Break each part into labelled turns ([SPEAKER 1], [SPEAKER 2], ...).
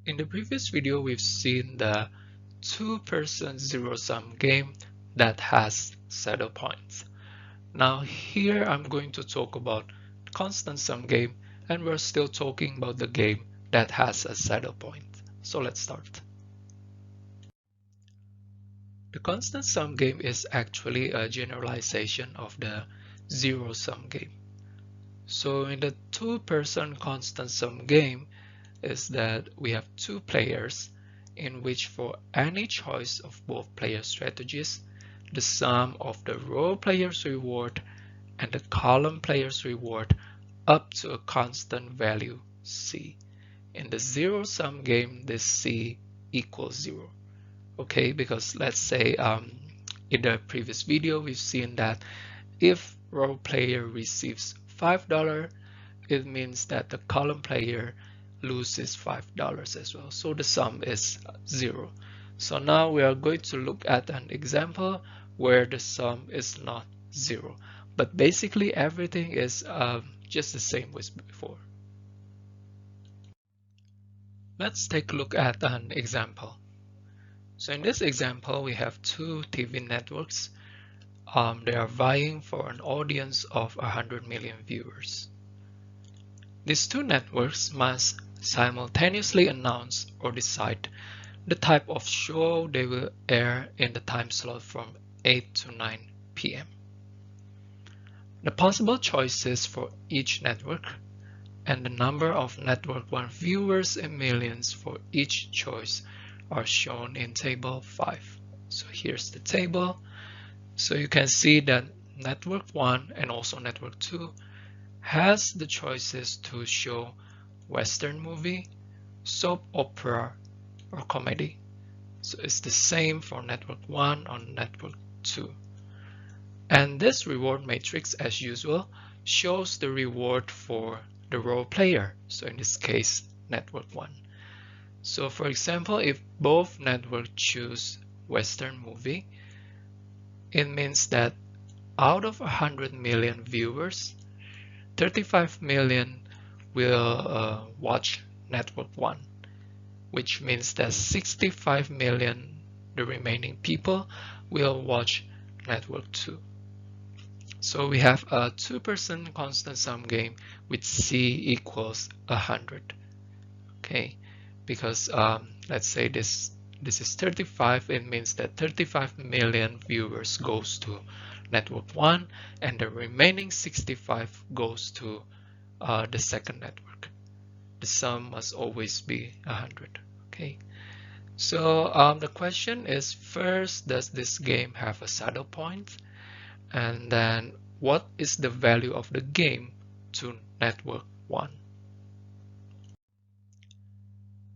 [SPEAKER 1] In the previous video, we've seen the two-person zero-sum game that has saddle points. Now here I'm going to talk about constant sum game, and we're still talking about the game that has a saddle point. So let's start. The constant sum game is actually a generalization of the zero-sum game. So in the two-person constant sum game is that we have two players in which for any choice of both player strategies, the sum of the row player's reward and the column player's reward up to a constant value C. In the zero-sum game, this C equals 0. Okay, because let's say in the previous video, we've seen that if row player receives $5, it means that the column player loses $5 as well. So the sum is 0. So now we are going to look at an example where the sum is not 0. But basically everything is just the same as before. Let's take a look at an example. So in this example, we have two TV networks. They are vying for an audience of 100 million viewers. These two networks must simultaneously announce or decide the type of show they will air in the time slot from 8 to 9 p.m. The possible choices for each network and the number of Network 1 viewers in millions for each choice are shown in Table 5. So here's the table. So you can see that Network 1 and also Network 2 has the choices to show Western movie, soap opera, or comedy. So it's the same for Network 1 or Network 2. And this reward matrix, as usual, shows the reward for the row player. So in this case, Network 1. So for example, if both networks choose Western movie, it means that out of 100 million viewers, 35 million will watch Network 1, which means that 65 million, the remaining people, will watch Network 2. So we have a two-person constant sum game with C equals 100. Okay, because let's say this is 35, it means that 35 million viewers goes to Network 1 and the remaining 65 goes to the second network. The sum must always be 100. Okay, so the question is, first, does this game have a saddle point? And then what is the value of the game to Network 1?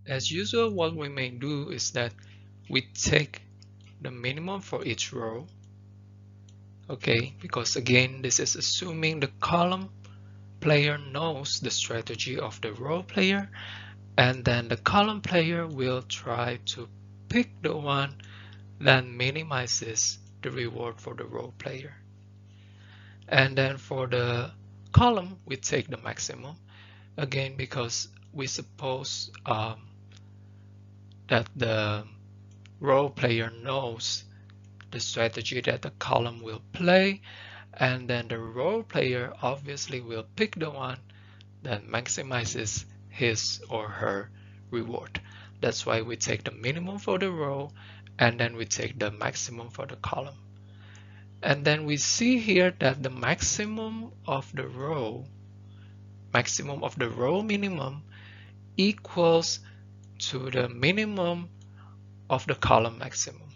[SPEAKER 1] As usual, what we may do is that we take the minimum for each row. Okay, because again, this is assuming the column player knows the strategy of the row player, and then the column player will try to pick the one that minimizes the reward for the row player. And then for the column, we take the maximum, again because we suppose that the row player knows the strategy that the column will play, and then the row player obviously will pick the one that maximizes his or her reward. That's why we take the minimum for the row and then we take the maximum for the column. And then we see here that the maximum of the row minimum equals to the minimum of the column maximum.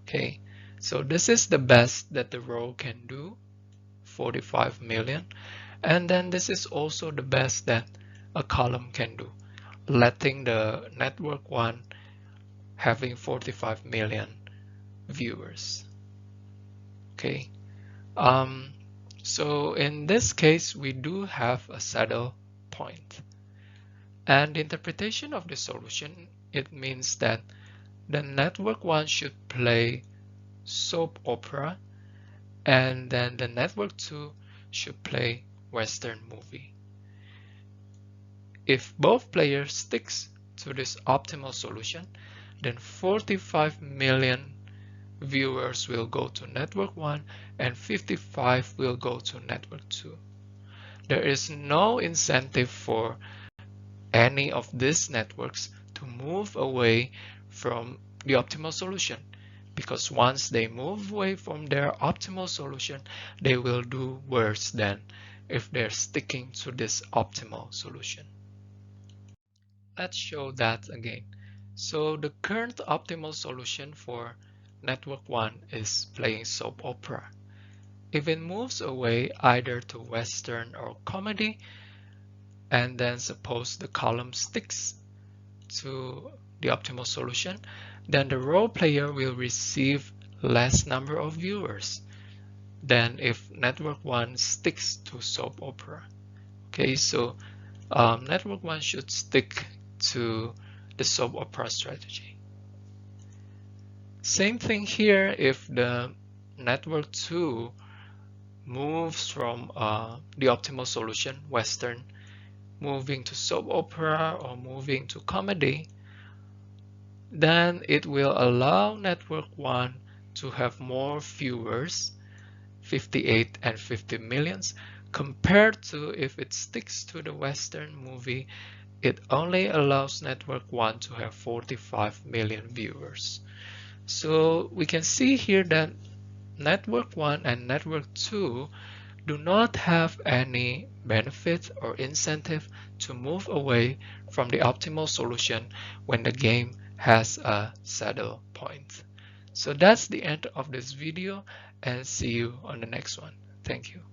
[SPEAKER 1] Okay, so this is the best that the row can do, 45 million. And then this is also the best that a column can do, letting the Network 1 having 45 million viewers. Okay, so in this case, we do have a saddle point. And the interpretation of the solution, it means that the Network 1 should play soap opera, and then the Network 2 should play Western movie. If both players sticks to this optimal solution, then 45 million viewers will go to network 1 and 55 will go to network 2. There is no incentive for any of these networks to move away from the optimal solution, because once they move away from their optimal solution, they will do worse than if they're sticking to this optimal solution. Let's show that again. So the current optimal solution for network 1 is playing soap opera. If it moves away either to Western or comedy, and then suppose the column sticks to the optimal solution, then the role player will receive less number of viewers than if network 1 sticks to soap opera. Okay, so network 1 should stick to the soap opera strategy. Same thing here if the network 2 moves from the optimal solution, Western, moving to soap opera or moving to comedy, then it will allow network 1 to have more viewers, 58 and 50 millions, compared to if it sticks to the Western movie, it only allows network 1 to have 45 million viewers. So we can see here that network 1 and network 2 do not have any benefit or incentive to move away from the optimal solution when the game has a saddle point. So that's the end of this video, and see you on the next one. Thank you.